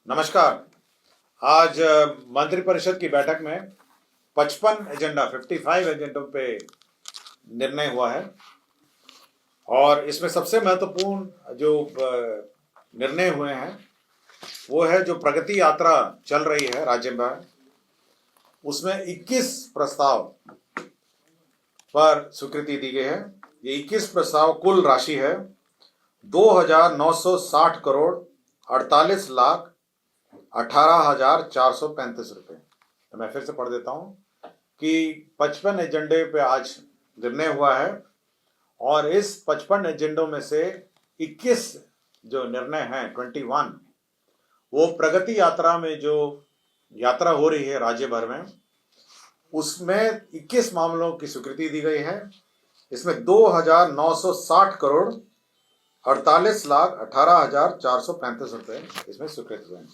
नमस्कार। आज मंत्रिपरिषद की बैठक में 55 एजेंडों पे निर्णय हुआ है और इसमें सबसे महत्वपूर्ण जो निर्णय हुए हैं वो है जो प्रगति यात्रा चल रही है राज्य में, उसमें 21 प्रस्ताव पर स्वीकृति दी गई है। ये 21 प्रस्ताव कुल राशि है 2,960 करोड़ 48 लाख 18,435 रुपये। तो मैं फिर से पढ़ देता हूँ कि 55 एजेंडे पे आज निर्णय हुआ है और इस 55 एजेंडों में से 21 जो निर्णय हैं 21 वो प्रगति यात्रा में जो यात्रा हो रही है राज्य भर में, उसमें 21 मामलों की स्वीकृति दी गई है। इसमें 2,960 करोड़ 48 लाख 18,435 रुपये इसमें स्वीकृत हुए हैं।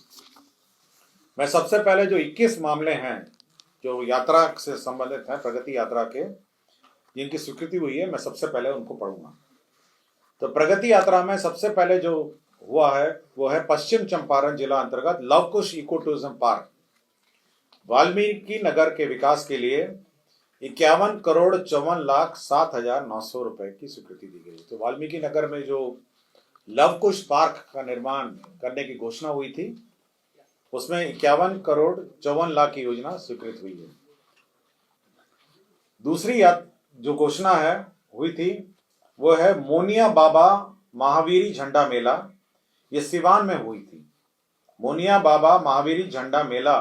मैं सबसे पहले जो 21 मामले हैं जो यात्रा से संबंधित हैं, प्रगति यात्रा के जिनकी स्वीकृति हुई है, मैं सबसे पहले उनको पढ़ूंगा। तो प्रगति यात्रा में सबसे पहले जो हुआ है वो है पश्चिम चंपारण जिला अंतर्गत Lavkush eco tourism park Valmiki Nagar के विकास के लिए 51 करोड़ 54 लाख 7,900 रुपए की स्वीकृति दी गई। तो वाल्मीकि नगर में जो लवकुश पार्क का निर्माण करने की घोषणा हुई थी उसमें 51 करोड़ 54 लाख की योजना स्वीकृत हुई है। दूसरी जो घोषणा है हुई थी वो है मोनिया बाबा महावीरी झंडा मेला। ये सिवान में हुई थी। मोनिया बाबा महावीरी झंडा मेला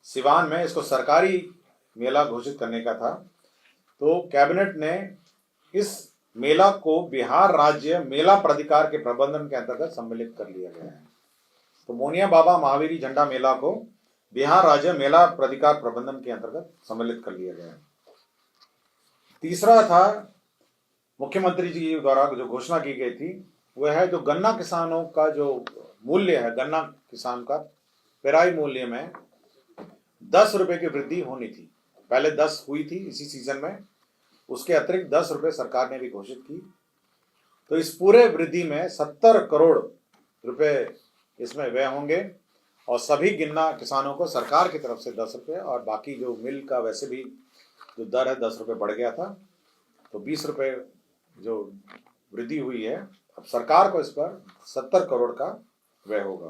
सिवान में, इसको सरकारी मेला घोषित करने का था। तो कैबिनेट ने इस मेला को बिहार राज्य मेला प्राधिकार के प्रबंधन के अंतर्गत सम्मिलित कर लिया गया है। तो मोनिया बाबा महावीरी झंडा मेला को बिहार राज्य मेला प्राधिकार प्रबंधन के अंतर्गत सम्मिलित कर लिया गया है। तीसरा था मुख्यमंत्री जी द्वारा जो घोषणा की गई थी वह है जो गन्ना किसानों का जो मूल्य है, गन्ना किसान का पेराई मूल्य में 10 रुपए की वृद्धि होनी थी। पहले 10 हुई थी इसी सीजन में, उसके अतिरिक्त 10 रुपए सरकार ने भी घोषित की। तो इस पूरे वृद्धि में 70 करोड़ रुपए इसमें व्यय होंगे और सभी गन्ना किसानों को सरकार की तरफ से 10 रुपये और बाकी जो मिल का वैसे भी जो दर है 10 रुपये बढ़ गया था, तो 20 रुपये जो वृद्धि हुई है, अब सरकार को इस पर 70 करोड़ का व्यय होगा।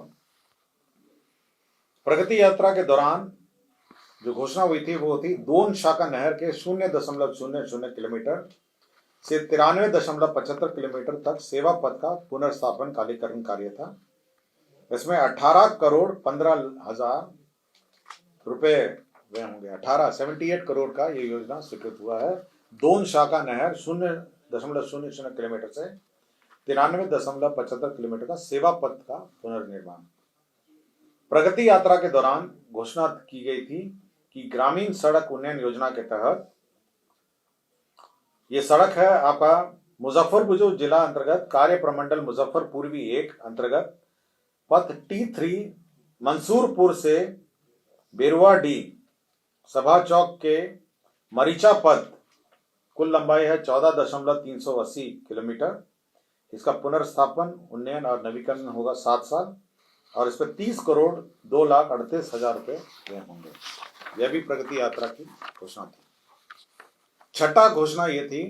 प्रगति यात्रा के दौरान जो घोषणा हुई थी वो थी दोन शाखा नहर के 0.00 किलोमीटर से 93.75 किलोमीटर तक सेवा पथ का पुनर्स्थापन कालीकरण कार्य था। इसमें 18 करोड़ 15,000 रुपए व्यय होंगे। 78 करोड़ का ये योजना स्वीकृत हुआ है। दोन शाखा नहर 0.00 किलोमीटर से 93.75 किलोमीटर का सेवा पथ का पुनर्निर्माण। प्रगति यात्रा के दौरान घोषणा की गई थी कि ग्रामीण सड़क उन्नयन योजना के तहत ये सड़क है आपका मुजफ्फरपुर जो जिला अंतर्गत कार्य प्रमंडल मुजफ्फर पूर्वी 1 अंतर्गत पथ T3 मंसूरपुर से बेरुआ डी सभा चौक के मरीचा पथ, कुल लंबाई है 14.380 किलोमीटर। इसका पुनर्स्थापन उन्नयन और नवीकरण होगा 7 साल और इस पर 30 करोड़ 2,38,000 रुपये व्यय होंगे। यह भी प्रगति यात्रा की घोषणा थी। छठा घोषणा ये थी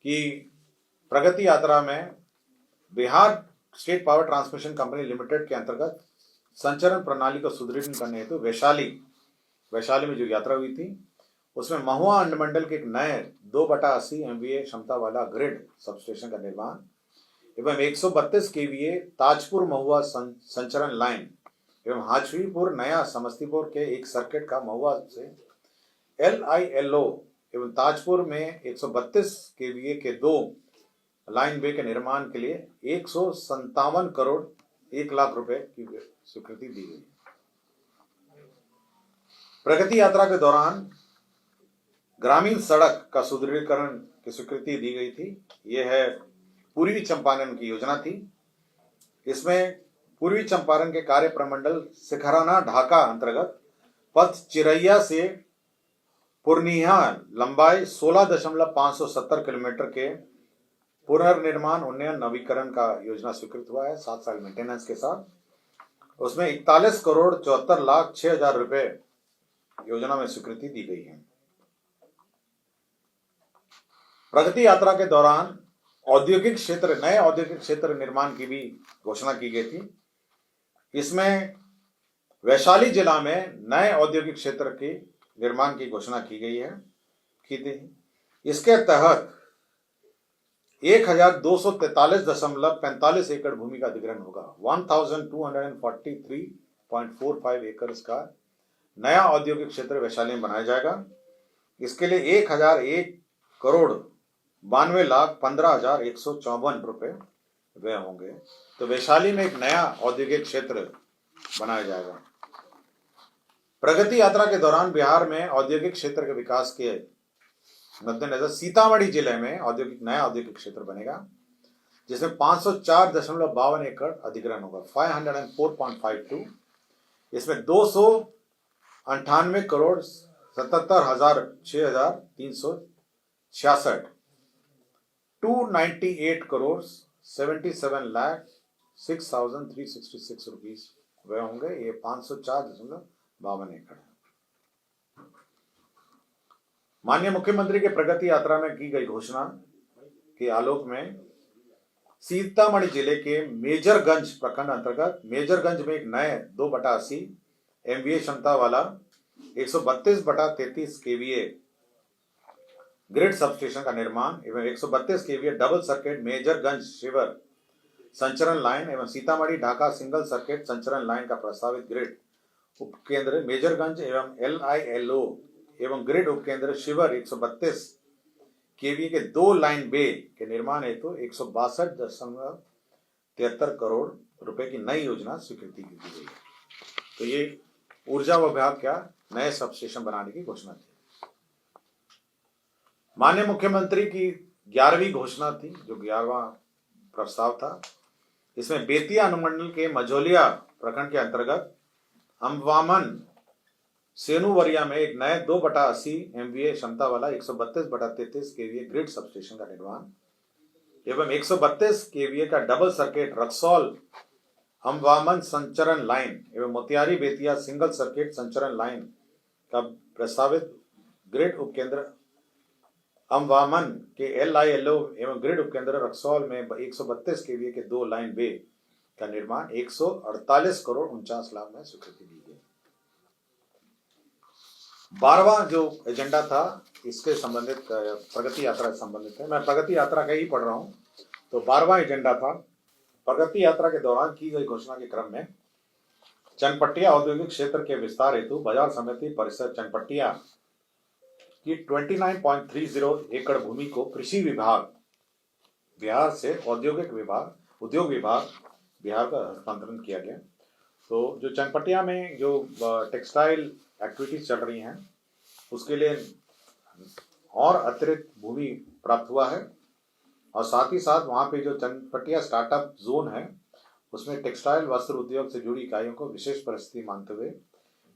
कि प्रगति यात्रा में Bihar state power transmission company limited के अंतर्गत संचरण प्रणाली को सुदृढ़ करने हेतु वैशाली में जो यात्रा हुई थी उसमें महुआ अंडमंडल के एक नए 2/80 MVA क्षमता वाला ग्रिड सबस्टेशन का निर्माण एवं 132 KVA ताजपुर महुआ संचरण लाइन एवं हाजवीपुर नया समस्तीपुर के एक सर्किट का महुआ से LILO एवं ताजपुर में 132 KVA के 2 लाइन वे के निर्माण के लिए 157 करोड़ 1 लाख रुपए की स्वीकृति दी गई। प्रगति यात्रा के दौरान ग्रामीण सड़क का सुदृढ़ीकरण की स्वीकृति दी गई थी। यह है पूर्वी चंपारण की योजना थी। इसमें पूर्वी चंपारण के कार्य प्रमंडल सिखराना ढाका अंतर्गत पथ चिरैया से पूर्णिया लंबाई 16.570 किलोमीटर के पुनर्निर्माण उन्नयन नवीकरण का योजना स्वीकृत हुआ है 7 साल मेंटेनेंस के साथ। उसमें 41,74,06,000 रुपए योजना में स्वीकृति दी गई है। प्रगति यात्रा के दौरान औद्योगिक क्षेत्र, नए औद्योगिक क्षेत्र निर्माण की भी घोषणा की गई थी। इसमें वैशाली जिला में नए औद्योगिक क्षेत्र के निर्माण की घोषणा की गई है की थी। इसके तहत 1243.45 एकड़ भूमि का अधिग्रहण होगा। 1243.45 एकड़ का नया औद्योगिक क्षेत्र वैशाली में बनाया जाएगा। इसके लिए 1,01,92,15,154 रुपए व्यय होंगे। तो वैशाली में एक नया औद्योगिक क्षेत्र बनाया जाएगा। प्रगति यात्रा के दौरान बिहार में औद्योगिक क्षेत्र के विकास के मद्देनजर सीतामढ़ी जिले में नया औद्योगिक क्षेत्र बनेगा, जिसमें 504.52 एकड़ अधिग्रहण होगा, 504.52। इसमें 298,77,06,366 298,77,06,366 रुपीज वह होंगे। ये 504.52 एकड़ है। माननीय मुख्यमंत्री के प्रगति यात्रा में की गई घोषणा के आलोक में सीतामढ़ी जिले के मेजरगंज प्रखंड अंतर्गत मेजरगंज में एक नए 2/80 MVA क्षमता वाला 132/33 KVA ग्रिड सबस्टेशन का निर्माण एवं 132 KVA डबल सर्किट मेजरगंज शिवर संचरण लाइन एवं सीतामढ़ी ढाका सिंगल सर्किट संचरण लाइन का प्रस्तावित ग्रिड उपकेंद्र मेजरगंज एवं LILO एवं ग्रिड उपकेंद्र शिवर 132 KVA के 2 लाइन बे के निर्माण हेतु 162.73 करोड़ रुपए की नई योजना स्वीकृति की गई है। तो ये ऊर्जा विभाग का नए सबस्टेशन बनाने की घोषणा थी। माननीय मुख्यमंत्री की 11वीं घोषणा थी, जो 11वां प्रस्ताव था। इसमें बेतिया अनुमंडल के मझौलिया प्रखंड के अंतर्गत अम्बावन सेनुवरिया में एक नए 2/80 MVA क्षमता वाला 132/33 KVA ग्रिड सबस्टेशन का निर्माण एवं 132 KVA का डबल सर्किट रक्सौल अम्बावन संचरण लाइन एवं मोतिहारी बेतिया सिंगल सर्किट संचरण लाइन का प्रस्तावित ग्रिड उपकेंद्र अम्बावन के LILO एवं ग्रिड उपकेंद्र रक्सौल में 132 KVA के 2 लाइन बे का निर्माण 148,49,00,000 में स्वीकृति दी गई। 12वां जो एजेंडा था इसके संबंधित प्रगति यात्रा से संबंधित है। मैं प्रगति यात्रा का ही पढ़ रहा हूं। तो 12वां एजेंडा था प्रगति यात्रा के दौरान की गई घोषणा के क्रम में चनपटिया औद्योगिक क्षेत्र के विस्तार हेतु बाजार समिति परिसर चनपटिया की 29.30 एकड़ भूमि को कृषि विभाग बिहार से उद्योग विभाग बिहार का हस्तांतरण किया गया। तो जो चनपटिया में जो टेक्सटाइल एक्टिविटीज चल रही हैं उसके लिए और अतिरिक्त भूमि प्राप्त हुआ है और साथ ही साथ वहाँ पे जो चनपटिया स्टार्टअप जोन है उसमें टेक्सटाइल वस्त्र उद्योग से जुड़ी इकाइयों को विशेष परिस्थिति मानते हुए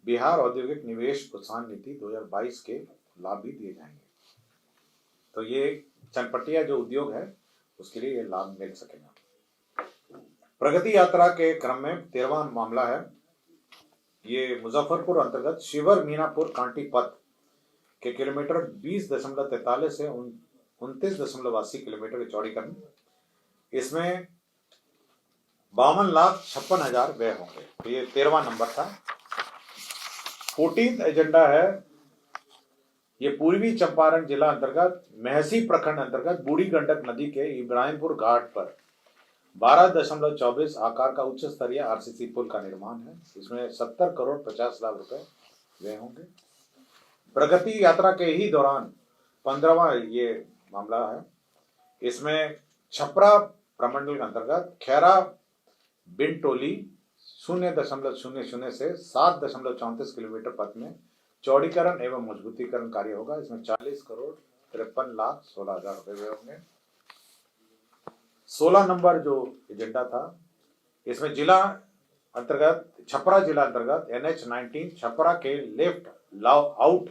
बिहार औद्योगिक निवेश प्रोत्साहन नीति 2022 के लाभ भी दिए जाएंगे। तो ये चनपटिया जो उद्योग है उसके लिए ये लाभ मिल सकेगा। प्रगति यात्रा के क्रम में 13वां मामला है, ये मुजफ्फरपुर अंतर्गत शिवर मीनापुर कांटी पथ के किलोमीटर 20.43 से 29.80 किलोमीटर के चौड़ीकरण। इसमें 52,56,000 व्यय होंगे। तो ये 13वां नंबर था। 14th एजेंडा है, ये पूर्वी चंपारण जिला अंतर्गत महसी प्रखंड अंतर्गत बूढ़ी गंडक नदी के इब्राहिमपुर घाट पर 12.24 आकार का उच्च स्तरीय RCC पुल का निर्माण है। इसमें 70,50,00,000 रुपए व्यय होंगे। प्रगति यात्रा के ही दौरान 15वां ये मामला है, इसमें छपरा प्रमंडल के अंतर्गत खैरा बिनटोली 0.00 से 7.34 किलोमीटर पथ में चौड़ीकरण एवं मजबूतीकरण कार्य होगा। इसमें 40,53,16,000 रुपए व्यय होंगे। 16 नंबर जो एजेंडा था इसमें जिला अंतर्गत छपरा जिला अंतर्गत NH-19 छपरा के लेफ्ट आउट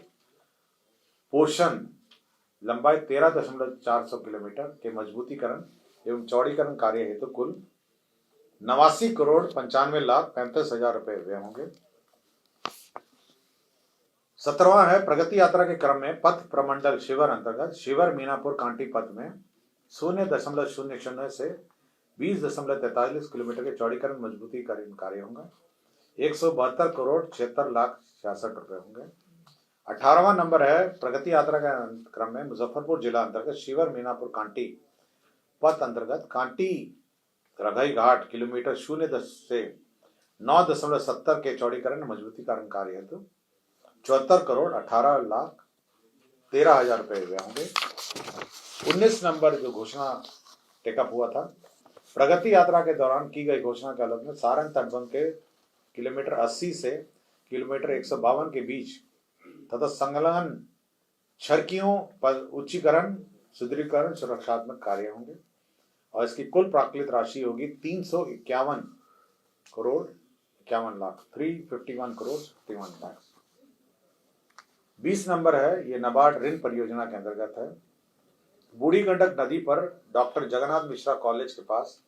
पोर्शन लंबाई 13.4 किलोमीटर के मजबूतीकरण एवं चौड़ीकरण कार्य हेतु कुल 89,95,35,35,000 रुपए व्यय होंगे। 17वां है प्रगति यात्रा के क्रम में पथ प्रमंडल शिवर अंतर्गत शिवर मीनापुर कांटी पथ में 0.00 से 20.43 किलोमीटर के चौड़ीकरण मजबूतीकरण कार्य होगा। 172,76,66,66 रुपए होंगे। 18वां नंबर है प्रगति यात्रा के क्रम में मुजफ्फरपुर जिला अंतर्गत शिवर मीनापुर कांटी पथ अंतर्गत कांटी रघई घाट किलोमीटर 0 से 9.70 के चौड़ीकरण मजबूतीकरण कार्य हेतु 74,18,13,000 रुपए व्यय होंगे। 19 नंबर जो घोषणा टेकअप हुआ था प्रगति यात्रा के दौरान की गई घोषणा के आलोक में सारंग तटबंध के किलोमीटर 80 से किलोमीटर 152 के बीच तथा संलग्न छरकियों पर उच्चीकरण सुदृढ़ीकरण सुरक्षात्मक कार्य होंगे और इसकी कुल प्राकृतिक राशि होगी 351,51,51,00,000 351,51,00,000। 20 नंबर है ये नाबार्ड ऋण परियोजना के अंतर्गत है। बूढ़ी गंडक नदी पर डॉक्टर जगन्नाथ मिश्रा कॉलेज के पास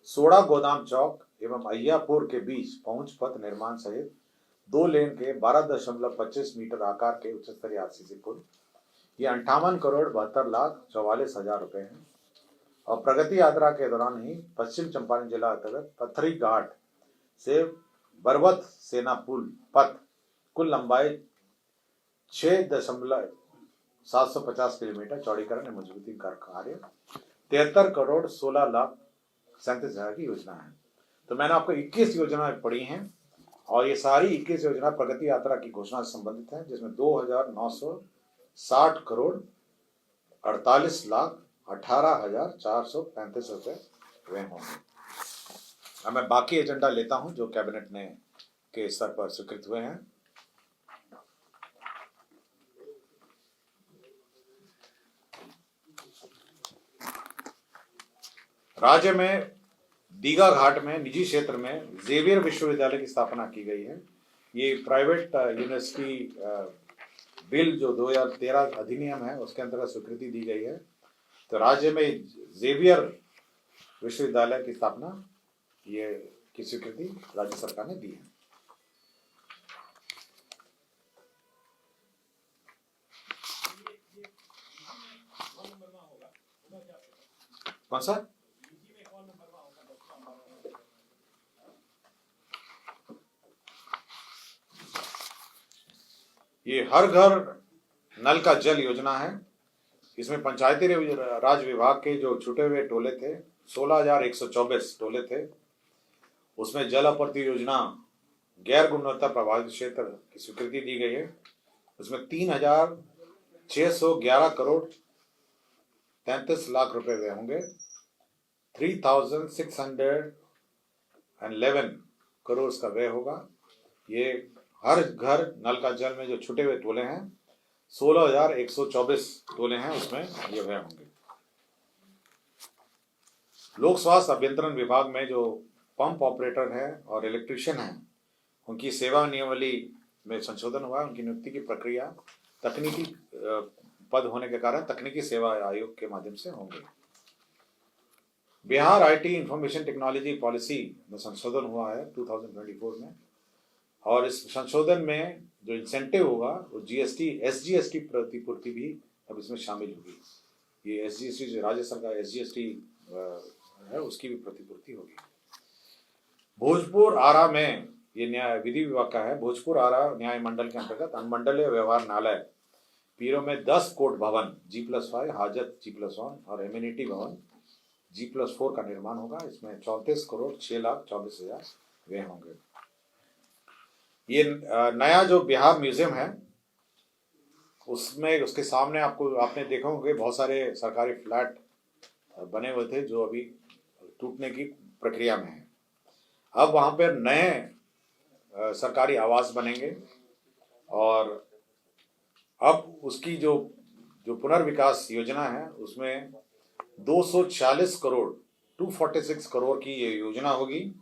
सोड़ा गोदाम चौक एवं अय्यापुर के बीच पहुंच पथ निर्माण सहित 2 लेन के 12.25 मीटर आकार के उच्च स्तरीय आरसीसी पुल ये 58,72,44,000 रुपए हैं। और प्रगति यात्रा के दौरान ही पश्चिम चंपारण जिला अंतर्गत पथरी घाट से बरवत सेना पुल पथ कुल लंबाई 6.750 किलोमीटर चौड़ीकरण एवं मजबूती कार्य 73,16,37,000 की योजना है। तो मैंने आपको 21 योजनाएं पढ़ी हैं और ये सारी 21 योजना प्रगति यात्रा की घोषणा से संबंधित है जिसमें 2,960,48,18,435 रुपए व्यय होंगे। अब मैं बाकी एजेंडा लेता हूं जो कैबिनेट ने के स्तर पर स्वीकृत हुए हैं। राज्य में दीघा घाट में निजी क्षेत्र में जेवियर विश्वविद्यालय की स्थापना की गई है। ये प्राइवेट यूनिवर्सिटी बिल जो 2013 अधिनियम है उसके अंतर्गत स्वीकृति दी गई है। तो राज्य में जेवियर विश्वविद्यालय की स्थापना ये की स्वीकृति राज्य सरकार ने दी है। कौन सा? ये हर घर नल का जल योजना है। इसमें पंचायती राज विभाग के जो छूटे हुए टोले थे 16,124 टोले थे उसमें जल आपूर्ति योजना गैर गुणवत्ता प्रभावित क्षेत्र की स्वीकृति दी गई है। उसमें 3,611 करोड़ 33 लाख रुपए व्यय होंगे। 3,611 करोड़ का व्यय होगा। ये हर घर नल का जल में जो छूटे हुए टोले हैं 16,124 टोले हैं उसमें ये व्यय होंगे। लोक स्वास्थ्य अभियंत्रण विभाग में जो पंप ऑपरेटर है और इलेक्ट्रीशियन है उनकी सेवा नियमावली में संशोधन हुआ है। उनकी नियुक्ति की प्रक्रिया तकनीकी पद होने के कारण तकनीकी सेवा आयोग के माध्यम से होंगे। Bihar IT information technology policy में संशोधन हुआ है 2024 में और इस संशोधन में जो इंसेंटिव होगा वो जीएसटी एसजीएसटी प्रतिपूर्ति भी अब इसमें शामिल होगी। ये एसजीएसटी जो राज्य सरकार एसजीएसटी है उसकी भी प्रतिपूर्ति होगी। भोजपुर आरा में ये न्याय विधि विभाग का है। भोजपुर आरा न्याय मंडल के अंतर्गत अनुमंडलीय व्यवहार न्यायालय पीरो में 10 कोर्ट भवन G+5 हाजत G+1 और एम्यूनिटी भवन G+4 का निर्माण होगा। इसमें 34,06,24,000 व्यय होंगे। ये नया जो बिहार म्यूजियम है उसमें उसके सामने आपने देखा होंगे बहुत सारे सरकारी फ्लैट बने हुए थे जो अभी टूटने की प्रक्रिया में है। अब वहाँ पर नए सरकारी आवास बनेंगे और अब उसकी जो पुनर्विकास योजना है उसमें 246 करोड़ 246 करोड़ की ये योजना होगी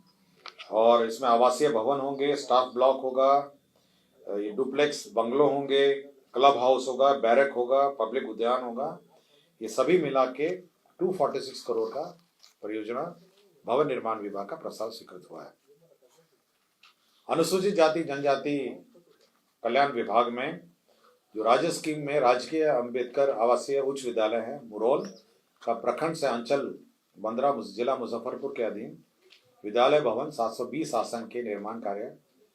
और इसमें आवासीय भवन होंगे, स्टाफ ब्लॉक होगा, ये डुप्लेक्स बंगलो होंगे, क्लब हाउस होगा, बैरक होगा, पब्लिक उद्यान होगा। ये सभी मिला के 246 करोड़ का परियोजना भवन निर्माण विभाग का प्रस्ताव स्वीकृत हुआ है। अनुसूचित जाति जनजाति कल्याण विभाग में जो राज्य स्कीम में राजकीय अंबेडकर आवासीय उच्च विद्यालय है मुरौल का प्रखंड से अंचल 15 जिला मुजफ्फरपुर के अधीन विद्यालय भवन 720 आसन के निर्माण कार्य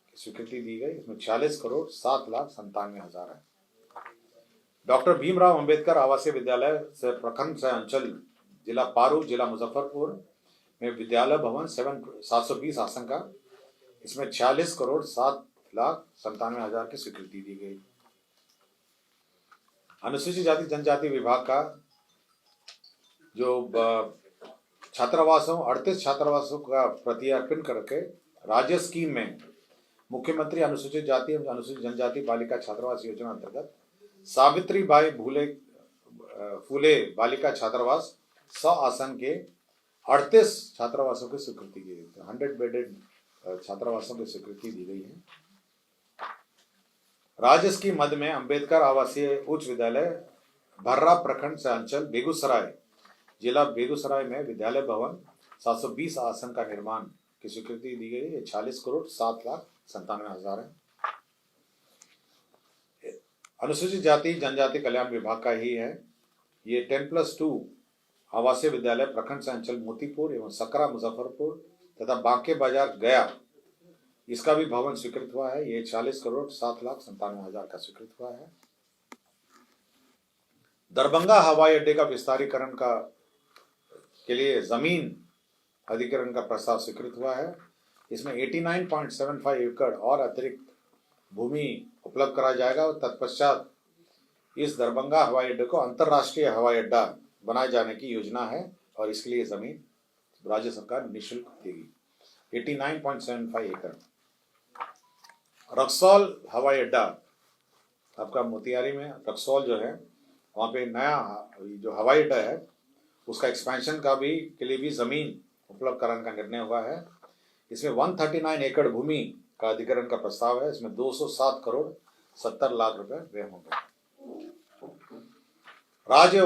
की स्वीकृति दी गई। इसमें 46,07,97,000 है। डॉक्टर भीमराव अंबेडकर आवासीय विद्यालय से प्रखंड से अंचल जिला पारू जिला मुजफ्फरपुर में विद्यालय भवन 720 आसन का, इसमें 46,07,97,000 की स्वीकृति दी गई। अनुसूचित जाति जनजाति विभाग का जो छात्रावासों 38 छात्रावासों का प्रत्यार्पण करके राज्य स्कीम में मुख्यमंत्री अनुसूचित जाति एवं अनुसूचित जनजाति बालिका छात्रावास योजना अंतर्गत सावित्रीबाई फूले बालिका छात्रावास 100 आसन के 38 छात्रावासों की स्वीकृति की गई। 100 बेडेड छात्रावासों की स्वीकृति दी गई है। राज्य स्कीम मध्य में अंबेडकर आवासीय उच्च विद्यालय भर्रा प्रखंड से अंचल बेगूसराय जिला बेगूसराय में विद्यालय भवन 720 आसन का निर्माण की स्वीकृति दी गई है। 40,07,97,000 है। अनुसूचित जाति जनजाति कल्याण विभाग का ही है। ये 10+2 आवासीय विद्यालय प्रखंड से अंचल मोतीपुर एवं सकरा मुजफ्फरपुर तथा बांके बाजार गया, इसका भी भवन स्वीकृत हुआ है। ये 40,07,97,000 का स्वीकृत हुआ है। दरभंगा हवाई अड्डे का विस्तारीकरण के लिए जमीन अधिग्रहण का प्रस्ताव स्वीकृत हुआ है। इसमें 89.75 एकड़ और अतिरिक्त भूमि उपलब्ध कराया जाएगा और तत्पश्चात इस दरभंगा हवाई अड्डे को अंतर्राष्ट्रीय हवाई अड्डा बनाए जाने की योजना है और इसके लिए जमीन राज्य सरकार निःशुल्क देगी। 89.75 एकड़। रक्सौल हवाई अड्डा आपका मोतिहारी में रक्सौल जो है वहाँ पे नया जो हवाई अड्डा है उसका एक्सपेंशन के लिए भी जमीन उपलब्ध कराने का निर्णय हुआ है। इसमें 139 एकड़ भूमि का अधिग्रहण का प्रस्ताव है। इसमें 207,70,00,000 रुपए व्यय होंगे। राज्य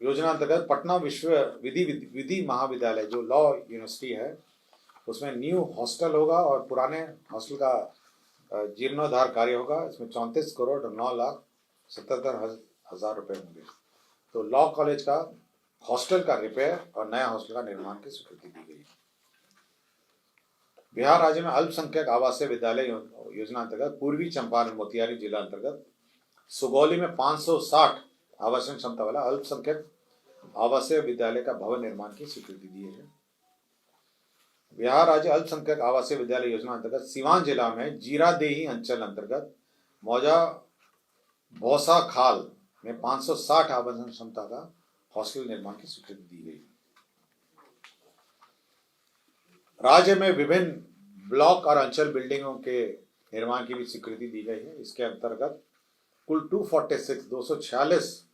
योजना अंतर्गत पटना विश्व विधि महाविद्यालय जो लॉ यूनिवर्सिटी है उसमें न्यू हॉस्टल होगा और पुराने हॉस्टल का जीर्णोद्धार कार्य होगा। इसमें 34,09,77,000 रुपए होंगे। तो लॉ कॉलेज का हॉस्टल का रिपेयर और नया हॉस्टल का निर्माण की स्वीकृति दी गई। बिहार राज्य में अल्पसंख्यक आवासीय विद्यालय योजना अंतर्गत पूर्वी चंपारण मोतिहारी जिला अंतर्गत सुगौली में 560 आवासन क्षमता वाला अल्पसंख्यक आवासीय विद्यालय का भवन निर्माण की स्वीकृति दी है। बिहार राज्य अल्पसंख्यक आवासीय विद्यालय योजना अंतर्गत सिवान जिला में जीरादेही अंचल अंतर्गत मौजा भौसा खाल में 560 आवासन क्षमता का हॉस्टल निर्माण की स्वीकृति दी गई। राज्य में विभिन्न ब्लॉक और अंचल बिल्डिंगों के निर्माण की भी स्वीकृति दी गई है। इसके अंतर्गत कुल 246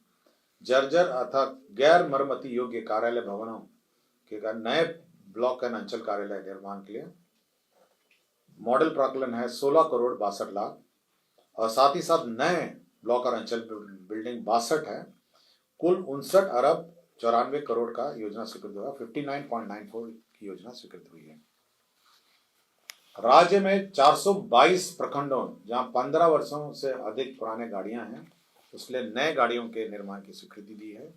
जर्जर अथवा गैर मरम्मती योग्य कार्यालय भवनों के नए ब्लॉक एंड अंचल कार्यालय निर्माण के लिए मॉडल प्राकलन है 16,62,00,000 और साथ ही साथ नए ब्लॉक और अंचल बिल्डिंग 62 है। कुल 59,94,00,00,000 का योजना स्वीकृत हुआ। 59.94 की योजना स्वीकृत हुई है। राज्य में 422 प्रखंडों जहां 15 वर्षों से अधिक पुराने गाड़ियां हैं उसके लिए नए गाड़ियों के निर्माण की स्वीकृति दी है।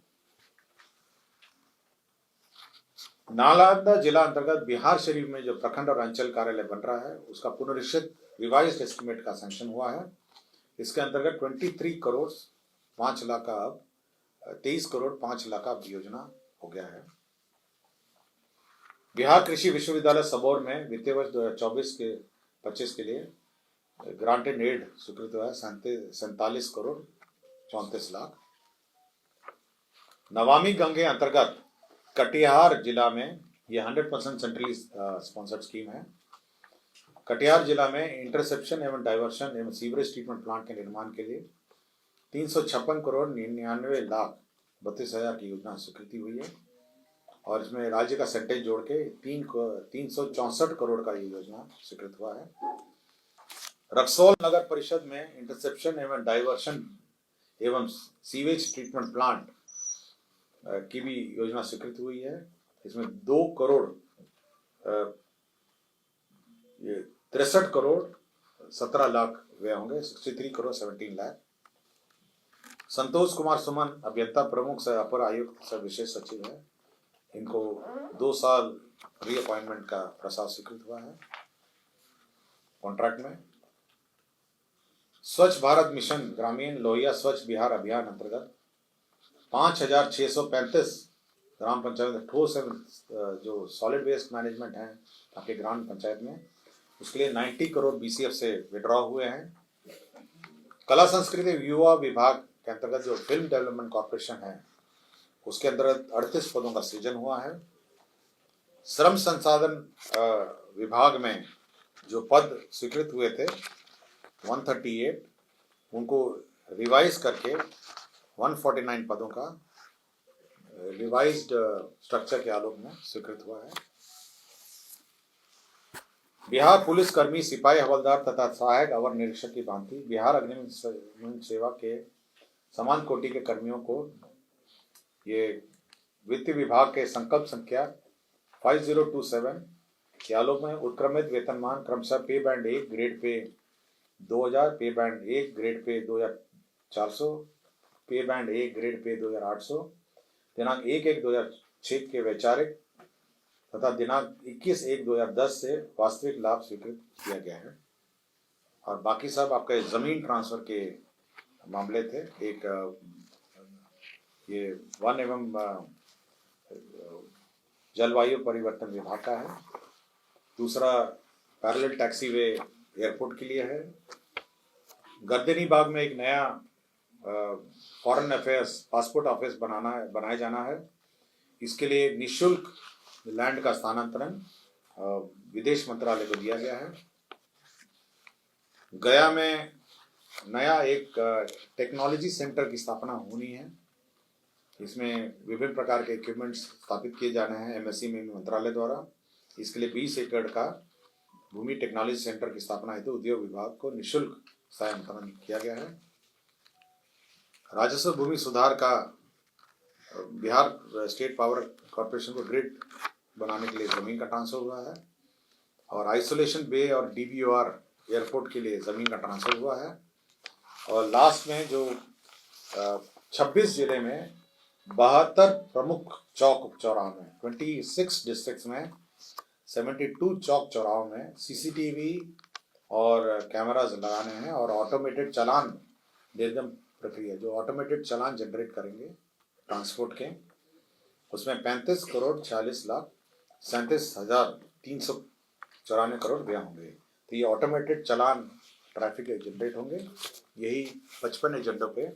नालंदा जिला अंतर्गत बिहार शरीफ में जो प्रखंड और अंचल कार्यालय बन रहा है उसका पुनरीक्षित रिवाइज्ड एस्टिमेट का सैंक्शन हुआ है। इसके अंतर्गत 23,05,00,000 का अब 23,05,00,000 का योजना हो गया है। बिहार कृषि विश्वविद्यालय सबौर में वित्तीय वर्ष 2024-25 के लिए ग्रांटेड एड स्वीकृत हुआ है 47,34,34,00,000। नमामि गंगे अंतर्गत कटिहार जिला में यह 100% सेंट्रली स्पॉन्सर्ड स्कीम है। कटिहार जिला में इंटरसेप्शन एवं डाइवर्शन एवं सीवरेज ट्रीटमेंट प्लांट के निर्माण के लिए 356,99,32,000 की योजना स्वीकृति हुई है और इसमें राज्य का सेंटेज जोड़ के 364 करोड़ का ये योजना स्वीकृत हुआ है। रक्सौल नगर परिषद में इंटरसेप्शन एवं डाइवर्शन एवं सीवेज ट्रीटमेंट प्लांट की भी योजना स्वीकृत हुई है। इसमें 2 करोड़ ये 63 करोड़ 17 लाख व्यय होंगे, 63 करोड़ 17 लाख। संतोष कुमार सुमन अभियंता प्रमुख से अपर आयुक्त से विशेष सचिव है, इनको 2 साल रीअपॉइंटमेंट का प्रस्ताव स्वीकृत हुआ है कॉन्ट्रैक्ट में। स्वच्छ भारत मिशन ग्रामीण लोहिया स्वच्छ बिहार अभियान अंतर्गत 5,635 ग्राम पंचायत ठोस जो सॉलिड वेस्ट मैनेजमेंट है आपके ग्राम पंचायत में, उसके लिए 90 करोड़ BCF से विड्रॉ हुए हैं। कला संस्कृति युवा विभाग के अंतर्गत जो फिल्म डेवलपमेंट कॉर्पोरेशन है उसके अंतर्गत 38 पदों का सृजन हुआ है। श्रम संसाधन विभाग में जो पद स्वीकृत हुए थे 138, उनको रिवाइज करके 149 पदों का रिवाइज्ड स्ट्रक्चर के आलोक में स्वीकृत हुआ है। बिहार पुलिस कर्मी सिपाही हवलदार तथा सहायक अवर निरीक्षक की भांति बिहार अग्निशमन सेवा के समान कोटि के कर्मियों को ये वित्त विभाग के संकल्प संख्या 5027 के आलोक में उत्क्रमित वेतनमान क्रमशः पे बैंड 1 ग्रेड पे 2000, पे बैंड 1 ग्रेड पे 2400, पे बैंड 1 ग्रेड पे 2800 दिनांक 1/1/2006 के वैचारिक तथा दिनांक 21/1/2010 से वास्तविक लाभ स्वीकृत किया गया है। और बाकी सब आपके जमीन ट्रांसफर के मामले थे। एक ये वन एवं जलवायु परिवर्तन विभाग का है, दूसरा पैरेलल टैक्सीवे एयरपोर्ट के लिए है। गर्दनी बाग में एक नया फॉरेन अफेयर्स पासपोर्ट ऑफिस बनाया जाना है। इसके लिए निःशुल्क लैंड का स्थानांतरण विदेश मंत्रालय को दिया गया है। गया में नया एक टेक्नोलॉजी सेंटर की स्थापना होनी है। इसमें विभिन्न प्रकार के इक्विपमेंट्स स्थापित किए जाने हैं MSEME मंत्रालय द्वारा। इसके लिए 20 एकड़ का भूमि टेक्नोलॉजी सेंटर की स्थापना हेतु उद्योग विभाग को निःशुल्क सहायता किया गया है। राजस्व भूमि सुधार का बिहार स्टेट पावर कॉर्पोरेशन को ग्रिड बनाने के लिए जमीन का ट्रांसफर हुआ है। और आइसोलेशन बे और DBOR एयरपोर्ट के लिए जमीन का ट्रांसफर हुआ है। और लास्ट में जो 26 जिले में 72 प्रमुख चौक चौराहों में 26 डिस्ट्रिक्ट्स में 72 चौक चौराहों में CCTV और कैमराज लगाने हैं। और ऑटोमेटेड चालान निर्गम प्रक्रिया जो ऑटोमेटेड चालान जनरेट करेंगे ट्रांसपोर्ट के, उसमें 35 करोड़ 40 लाख 37,394 करोड़ व्यय होंगे। तो ये ऑटोमेटेड चालान ट्रैफिक जनरेट होंगे। यही 55 एजेंडों पे